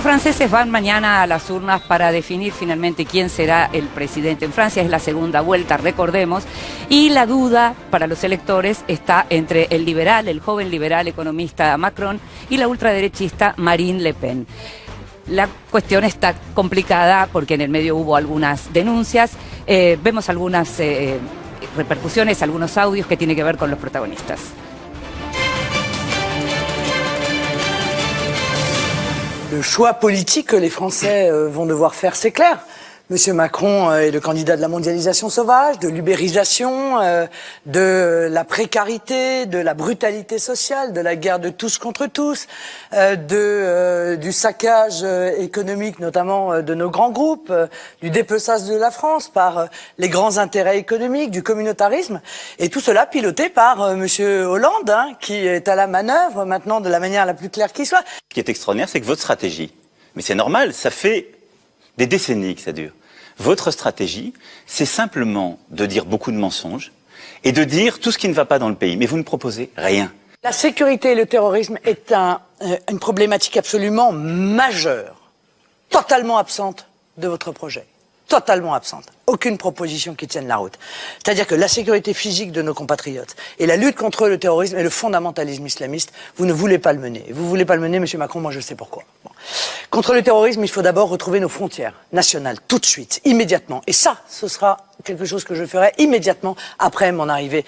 franceses van mañana a las urnas para definir finalmente quién será el presidente en Francia. Es la segunda vuelta, recordemos, y la duda para los electores está entre el liberal, el joven liberal economista Macron, y la ultraderechista Marine Le Pen. La cuestión está complicada porque en el medio hubo algunas denuncias, vemos algunas repercusiones, algunos audios que tienen que ver con los protagonistas. Le choix politique que les Français vont devoir faire, c'est clair. Monsieur Macron est le candidat de la mondialisation sauvage, de l'ubérisation, de la précarité, de la brutalité sociale, de la guerre de tous contre tous, du saccage économique, notamment de nos grands groupes, du dépeçage de la France par les grands intérêts économiques, du communautarisme, et tout cela piloté par Monsieur Hollande, hein, qui est à la manœuvre maintenant de la manière la plus claire qui soit. Ce qui est extraordinaire, c'est que votre stratégie, mais c'est normal, ça fait des décennies que ça dure. Votre stratégie, c'est simplement de dire beaucoup de mensonges et de dire tout ce qui ne va pas dans le pays. Mais vous ne proposez rien. La sécurité et le terrorisme est une problématique absolument majeure, totalement absente de votre projet. Totalement absente. Aucune proposition qui tienne la route. C'est-à-dire que la sécurité physique de nos compatriotes et la lutte contre le terrorisme et le fondamentalisme islamiste, vous ne voulez pas le mener. Vous ne voulez pas le mener, Monsieur Macron, moi je sais pourquoi. Bon. Contre le terrorisme, il faut d'abord retrouver nos frontières nationales, tout de suite, immédiatement. Et ça, ce sera quelque chose que je ferai immédiatement après mon arrivée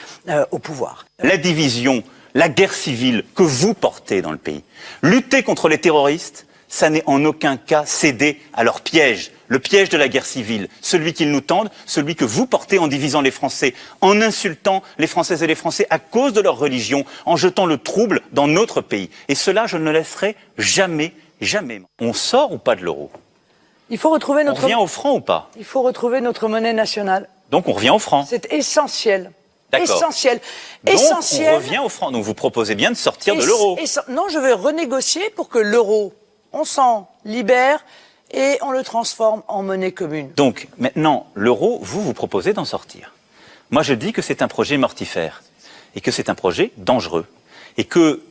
au pouvoir. La division, la guerre civile que vous portez dans le pays, lutter contre les terroristes, ça n'est en aucun cas céder à leur piège. Le piège de la guerre civile, celui qu'ils nous tendent, celui que vous portez en divisant les Français, en insultant les Françaises et les Français à cause de leur religion, en jetant le trouble dans notre pays. Et cela, je ne le laisserai jamais, jamais. On sort ou pas de l'euro? Il faut retrouver notre... On revient au franc ou pas? Il faut retrouver notre monnaie nationale. Donc on revient au franc? C'est essentiel. D'accord. Essentiel. Donc Essentiel. on revient au franc. Donc vous proposez bien de sortir de l'euro? Non, je vais renégocier pour que l'euro, on s'en libère et on le transforme en monnaie commune. Donc, maintenant, l'euro, vous proposez d'en sortir. Moi, je dis que c'est un projet mortifère et que c'est un projet dangereux. Et que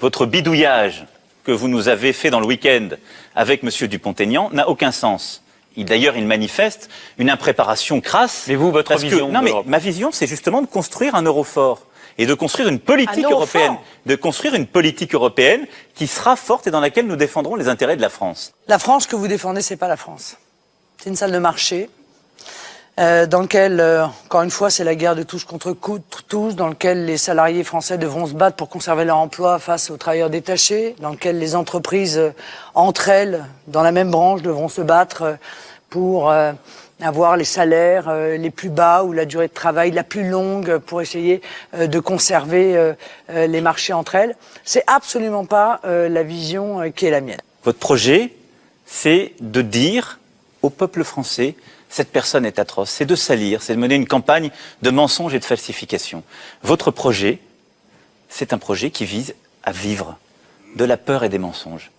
votre bidouillage que vous nous avez fait dans le week-end avec M. Dupont-Aignan n'a aucun sens. D'ailleurs, il manifeste une impréparation crasse. Mais vous, votre vision? Non, mais ma vision, c'est justement de construire un euro fort. Et de construire une politique européenne, qui sera forte et dans laquelle nous défendrons les intérêts de la France. La France que vous défendez, c'est pas la France. C'est une salle de marché dans laquelle, encore une fois, c'est la guerre de tous contre tous, dans laquelle les salariés français devront se battre pour conserver leur emploi face aux travailleurs détachés, dans laquelle les entreprises, entre elles, dans la même branche, devront se battre pour avoir les salaires les plus bas ou la durée de travail la plus longue pour essayer de conserver les marchés entre elles. C'est absolument pas la vision qui est la mienne. Votre projet, c'est de dire au peuple français, cette personne est atroce, c'est de salir, c'est de mener une campagne de mensonges et de falsification. Votre projet, c'est un projet qui vise à vivre de la peur et des mensonges.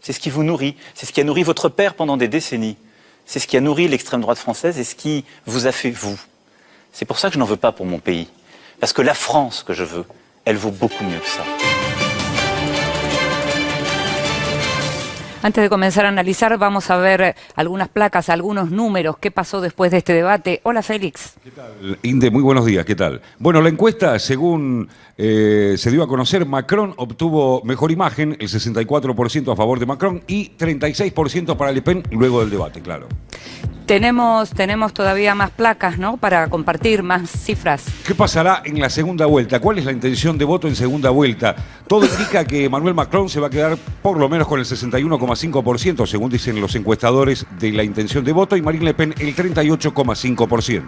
C'est ce qui vous nourrit, c'est ce qui a nourri votre père pendant des décennies. C'est ce qui a nourri l'extrême droite française et ce qui vous a fait vous. C'est pour ça que je n'en veux pas pour mon pays. Parce que la France que je veux, elle vaut beaucoup mieux que ça. Antes de comenzar a analizar, vamos a ver algunas placas, algunos números. ¿Qué pasó después de este debate? Hola, Félix. ¿Qué tal? Inde, muy buenos días. ¿Qué tal? Bueno, la encuesta, según se dio a conocer, Macron obtuvo mejor imagen, el 64% a favor de Macron y 36% para Le Pen luego del debate, claro. Tenemos todavía más placas, ¿no?, para compartir más cifras. ¿Qué pasará en la segunda vuelta? ¿Cuál es la intención de voto en segunda vuelta? Todo indica que Emmanuel Macron se va a quedar por lo menos con el 61,5%, según dicen los encuestadores, de la intención de voto, y Marine Le Pen el 38,5%.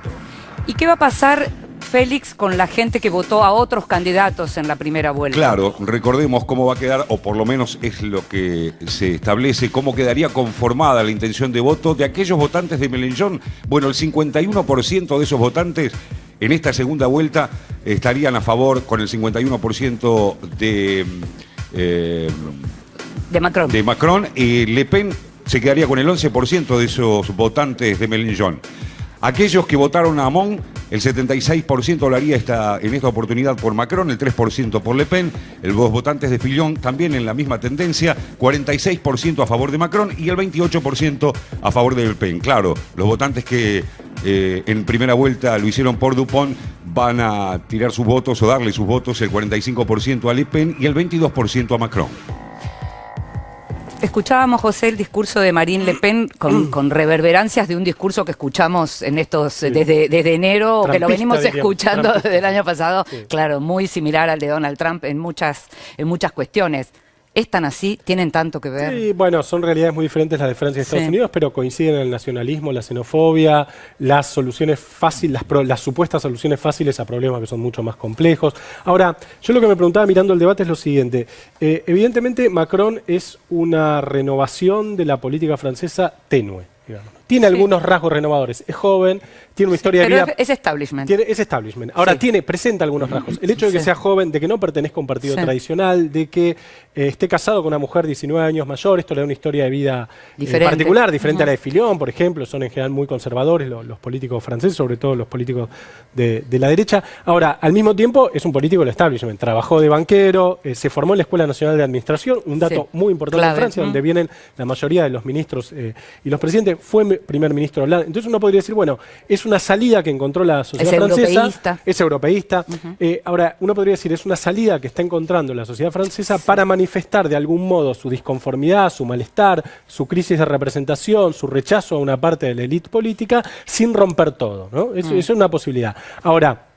¿Y qué va a pasar, Félix, con la gente que votó a otros candidatos en la primera vuelta? Claro, recordemos cómo va a quedar, o por lo menos es lo que se establece, cómo quedaría conformada la intención de voto de aquellos votantes de Mélenchon. Bueno, el 51% de esos votantes en esta segunda vuelta estarían a favor, con el 51% de Macron, y Le Pen se quedaría con el 11% de esos votantes de Mélenchon. Aquellos que votaron a Hamon El 76% lo haría en esta oportunidad por Macron, el 3% por Le Pen. Los votantes de Fillon también en la misma tendencia, 46% a favor de Macron y el 28% a favor de Le Pen. Claro, los votantes que en primera vuelta lo hicieron por Dupont van a tirar sus votos o darle sus votos, el 45% a Le Pen y el 22% a Macron. Escuchábamos, José, el discurso de Marine Le Pen con reverberancias de un discurso que escuchamos en estos desde enero, que lo venimos escuchando desde el año pasado, claro, muy similar al de Donald Trump en muchas cuestiones. ¿Es tan así? ¿Tienen tanto que ver? Sí, bueno, son realidades muy diferentes las de Francia y Estados Unidos, pero coinciden en el nacionalismo, la xenofobia, las soluciones fáciles, las supuestas soluciones fáciles a problemas que son mucho más complejos. Ahora, yo lo que me preguntaba mirando el debate es lo siguiente. Evidentemente, Macron es una renovación de la política francesa tenue, digamos. Tiene algunos rasgos renovadores. Es joven, tiene una historia de vida. Pero es establishment. Es establishment. Ahora, presenta algunos rasgos. El hecho de que sea joven, de que no pertenezca a un partido tradicional, de que esté casado con una mujer 19 años mayor, esto le da una historia de vida particular, diferente a la de Fillon, por ejemplo. Son en general muy conservadores los políticos franceses, sobre todo los políticos de la derecha. Ahora, al mismo tiempo, es un político del establishment. Trabajó de banquero, se formó en la Escuela Nacional de Administración, un dato muy importante en Francia, donde vienen la mayoría de los ministros y los presidentes. Fue primer ministro Hollande. Entonces uno podría decir, bueno, es una salida que encontró la sociedad francesa. Es europeísta. Ahora, uno podría decir, es una salida que está encontrando la sociedad francesa para manifestar de algún modo su disconformidad, su malestar, su crisis de representación, su rechazo a una parte de la élite política, sin romper todo, ¿no? Eso es una posibilidad. Ahora,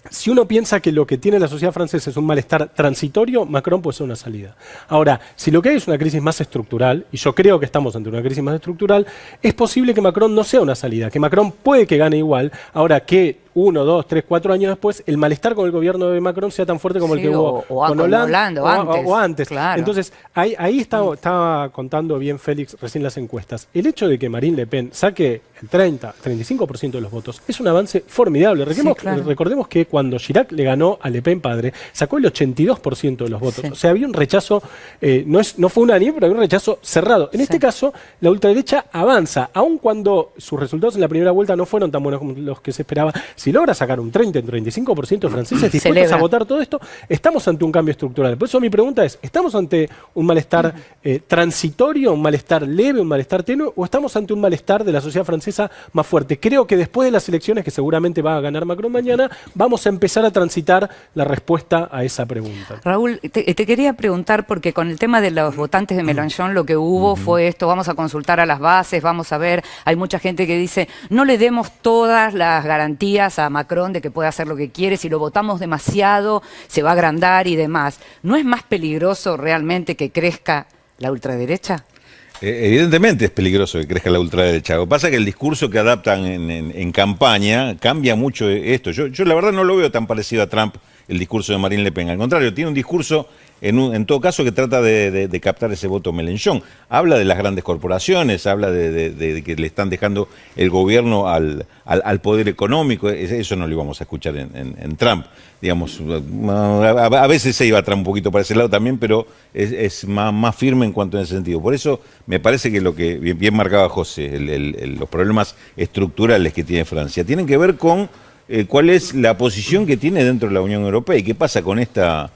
si uno piensa que lo que tiene la sociedad francesa es un malestar transitorio, Macron puede ser una salida. Ahora, si lo que hay es una crisis más estructural, y yo creo que estamos ante una crisis más estructural, es posible que Macron no sea una salida, que Macron puede que gane igual, ahora que 1, 2, 3, 4 años después, el malestar con el gobierno de Macron sea tan fuerte como el que hubo con Hollande o antes. Claro. Entonces, ahí estaba contando bien Félix recién las encuestas. El hecho de que Marine Le Pen saque el 35% de los votos es un avance formidable. Recordemos que cuando Chirac le ganó a Le Pen padre, sacó el 82% de los votos. O sea, había un rechazo, no fue unánime, pero había un rechazo cerrado. En este caso, la ultraderecha avanza, aun cuando sus resultados en la primera vuelta no fueron tan buenos como los que se esperaba. Si logra sacar un 30, un 35% de franceses dispuestos a votar todo esto, estamos ante un cambio estructural. Por eso mi pregunta es, ¿estamos ante un malestar transitorio, un malestar leve, un malestar tenue, o estamos ante un malestar de la sociedad francesa más fuerte? Creo que después de las elecciones, que seguramente va a ganar Macron mañana, vamos a empezar a transitar la respuesta a esa pregunta. Raúl, te quería preguntar, porque con el tema de los votantes de Mélenchon lo que hubo fue esto, vamos a consultar a las bases, vamos a ver, hay mucha gente que dice, no le demos todas las garantías a Macron de que puede hacer lo que quiere, si lo votamos demasiado se va a agrandar y demás. ¿No es más peligroso realmente que crezca la ultraderecha? Evidentemente es peligroso que crezca la ultraderecha. Lo que pasa es que el discurso que adaptan en campaña cambia mucho esto. Yo la verdad no lo veo tan parecido a Trump, el discurso de Marine Le Pen. Al contrario, tiene un discurso, en todo caso, que trata de captar ese voto Mélenchon. Habla de las grandes corporaciones, habla de que le están dejando el gobierno al poder económico. Eso no lo íbamos a escuchar en Trump. Digamos, a veces se iba Trump un poquito para ese lado también, pero es más firme en cuanto a ese sentido. Por eso me parece que lo que bien marcaba José, los problemas estructurales que tiene Francia, tienen que ver con cuál es la posición que tiene dentro de la Unión Europea y qué pasa con esta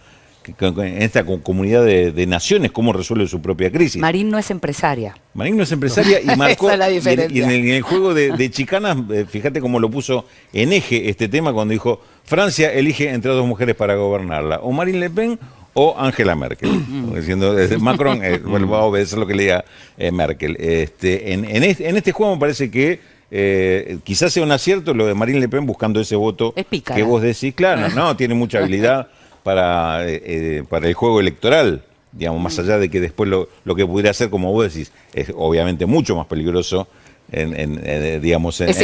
comunidad de naciones, cómo resuelve su propia crisis. Marine no es empresaria. Marine no es empresaria y marcó, esa es la diferencia. y en el juego de chicanas, fíjate cómo lo puso en eje este tema cuando dijo, Francia elige entre dos mujeres para gobernarla, o Marine Le Pen o Angela Merkel. Diciendo, Macron bueno, va a obedecer lo que le diga Merkel. En este juego me parece que quizás sea un acierto lo de Marine Le Pen buscando ese voto que vos decís, claro, no, tiene mucha habilidad para el juego electoral, digamos, más allá de que después lo que pudiera hacer, como vos decís, es obviamente mucho más peligroso en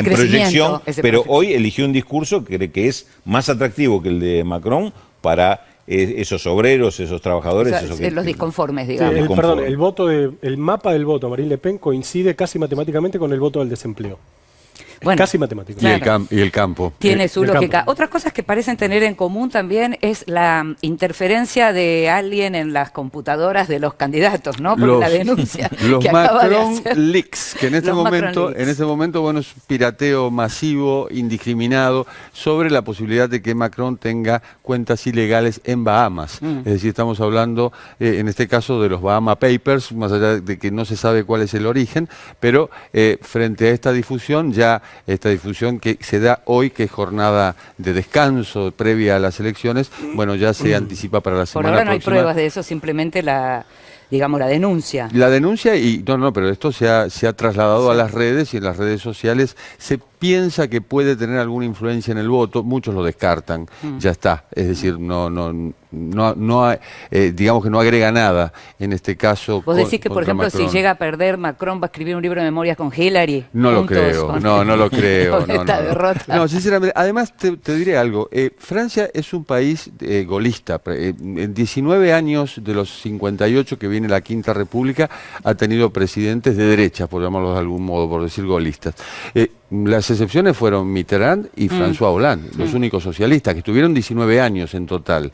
proyección, pero hoy eligió un discurso que es más atractivo que el de Macron para esos obreros, esos trabajadores, los disconformes, digamos. El mapa del voto Marine Le Pen coincide casi matemáticamente con el voto del desempleo. Bueno, casi matemático. Claro. Y el campo. Tiene su el lógica. campo. Otras cosas que parecen tener en común también es la interferencia de alguien en las computadoras de los candidatos, ¿no? Por la denuncia los que acaba de Macron hacer. Leaks, que en este Los Macron momento, Leaks. bueno, es pirateo masivo, indiscriminado, sobre la posibilidad de que Macron tenga cuentas ilegales en Bahamas. Es decir, estamos hablando, en este caso, de los Bahama Papers, más allá de que no se sabe cuál es el origen, pero frente a esta difusión, esta difusión que se da hoy, que es jornada de descanso previa a las elecciones, bueno, ya se anticipa para la Por semana ahora no hay próxima. pruebas de eso, simplemente la denuncia. La denuncia, y no, pero esto se ha trasladado a las redes, y en las redes sociales se piensa que puede tener alguna influencia en el voto, muchos lo descartan, ya está, es decir, digamos que no agrega nada en este caso. Vos decís que, por contra ejemplo, Macron. si llega a perder, Macron va a escribir un libro de memorias con Hillary. No lo juntos creo, con- no lo creo. con no, esta no, no. derrota. No, sinceramente, además te diré algo, Francia es un país golista, en 19 años de los 58 que viene la Quinta República ha tenido presidentes de derecha, por llamarlos de algún modo, por decir golistas. Las excepciones fueron Mitterrand y François Hollande, los únicos socialistas, que estuvieron 19 años en total.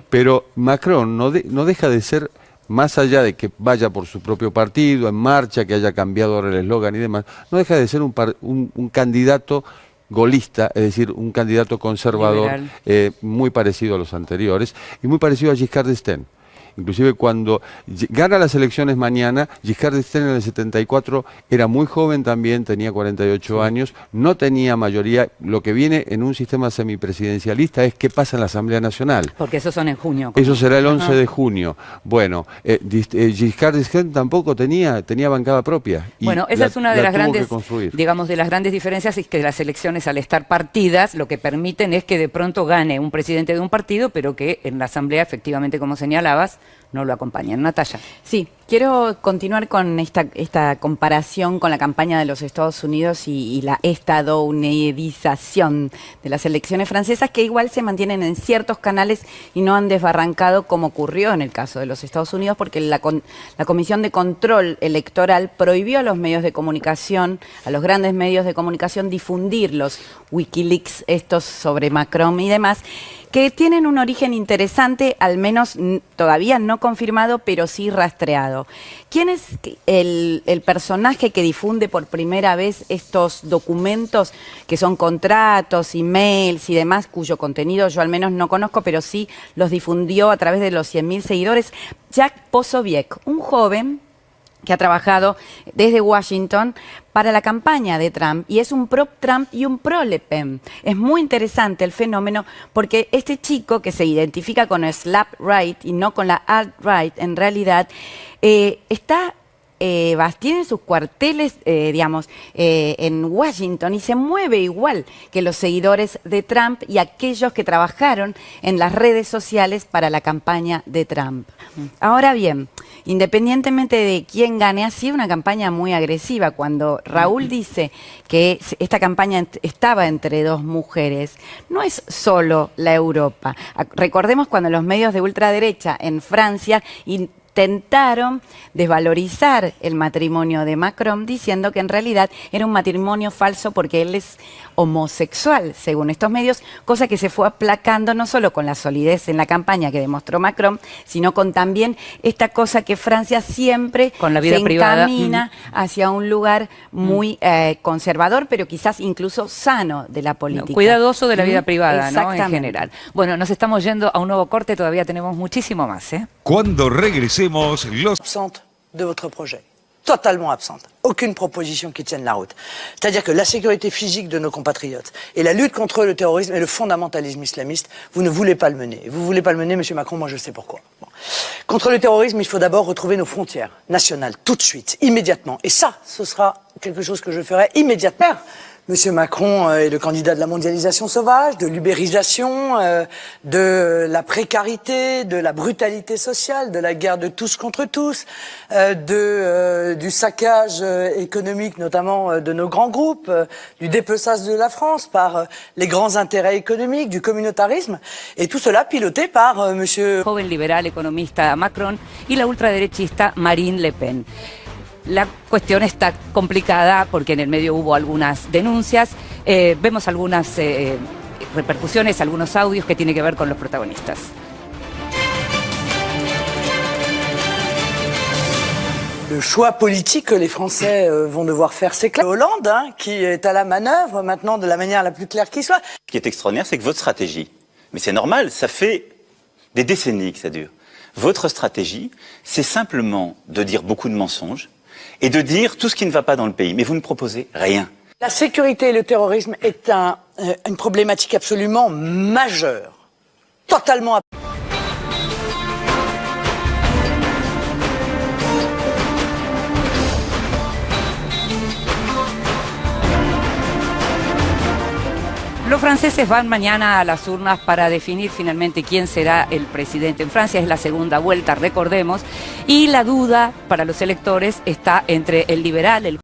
Pero Macron no deja de ser, más allá de que vaya por su propio partido, en marcha, que haya cambiado ahora el eslogan y demás, no deja de ser un candidato golista, es decir, un candidato conservador, muy parecido a los anteriores y muy parecido a Giscard d'Estaing. Inclusive cuando gana las elecciones mañana, Giscard d'Estaing en el 74 era muy joven también, tenía 48 años, no tenía mayoría. Lo que viene en un sistema semipresidencialista es qué pasa en la Asamblea Nacional. Porque esos son en junio. Eso será el 11 de junio. Bueno, Giscard d'Estaing tampoco tenía bancada propia. Y Bueno, esa es una de las tuvo que grandes, construir. digamos, de las grandes diferencias, es que las elecciones, al estar partidas, lo que permiten es que de pronto gane un presidente de un partido, pero que en la Asamblea, efectivamente, como señalabas, no lo acompañan. Natalia. Sí, quiero continuar con esta comparación con la campaña de los Estados Unidos y la estadounidización de las elecciones francesas, que igual se mantienen en ciertos canales y no han desbarrancado como ocurrió en el caso de los Estados Unidos, porque la Comisión de Control Electoral prohibió a los medios de comunicación, a los grandes medios de comunicación, difundir los Wikileaks estos sobre Macron y demás, que tienen un origen interesante, al menos todavía no confirmado, pero sí rastreado. ¿Quién es el personaje que difunde por primera vez estos documentos, que son contratos, emails y demás, cuyo contenido yo al menos no conozco, pero sí los difundió a través de los 100.000 seguidores? Jack Posobiec, un joven que ha trabajado desde Washington para la campaña de Trump, y es un pro-Trump y un pro-Le Pen. Es muy interesante el fenómeno, porque este chico, que se identifica con el slap right y no con la alt-right, en realidad, tiene sus cuarteles, en Washington, y se mueve igual que los seguidores de Trump y aquellos que trabajaron en las redes sociales para la campaña de Trump. Ahora bien, independientemente de quién gane, ha sido una campaña muy agresiva. Cuando Raúl dice que esta campaña estaba entre dos mujeres, no es solo la Europa. Recordemos cuando los medios de ultraderecha en Francia intentaron desvalorizar el matrimonio de Macron, diciendo que en realidad era un matrimonio falso porque él es homosexual, según estos medios, cosa que se fue aplacando no solo con la solidez en la campaña que demostró Macron, sino con también esta cosa que Francia siempre con la vida se privada encamina hacia un lugar muy conservador, pero quizás incluso sano de la política. Cuidadoso de la vida privada, ¿no? En Exactamente. general. Bueno, nos estamos yendo a un nuevo corte, todavía tenemos muchísimo más, ¿eh? Cuando regresemos, los Absente de votre projet. Totalement absente. Aucune proposition qui tienne la route. C'est-à-dire que la sécurité physique de nos compatriotes et la lutte contre le terrorisme et le fondamentalisme islamiste, vous ne voulez pas le mener. Vous ne voulez pas le mener, M. Macron, moi je sais pourquoi. Bon. Contre le terrorisme, il faut d'abord retrouver nos frontières nationales, tout de suite, immédiatement. Et ça, ce sera quelque chose que je ferai immédiatement. Monsieur Macron est le candidat de la mondialisation sauvage, de l'ubérisation, de la précarité, de la brutalité sociale, de la guerre de tous contre tous, du saccage économique, notamment de nos grands groupes, du dépeçage de la France par les grands intérêts économiques, du communautarisme, et tout cela piloté par Monsieur... Joven liberal economista Macron y la ultraderechista Marine Le Pen. la cuestión está complicada porque en el medio hubo algunas denuncias, vemos algunas repercusiones, algunos audios que tienen que ver con los protagonistas. Le choix politique que les Français vont devoir faire, c'est clair. Hollande, qui est à la manœuvre maintenant de la manière la plus claire qui soit. Ce qui est extraordinaire, c'est que votre stratégie, mais c'est normal, ça fait des décennies que ça dure. Votre stratégie, c'est simplement de dire beaucoup de mensonges et de dire tout ce qui ne va pas dans le pays. Mais vous ne proposez rien. La sécurité et le terrorisme est une problématique absolument majeure. Totalement. Los franceses van mañana a las urnas para definir finalmente quién será el presidente. En Francia es la segunda vuelta, recordemos, y la duda para los electores está entre el liberal, el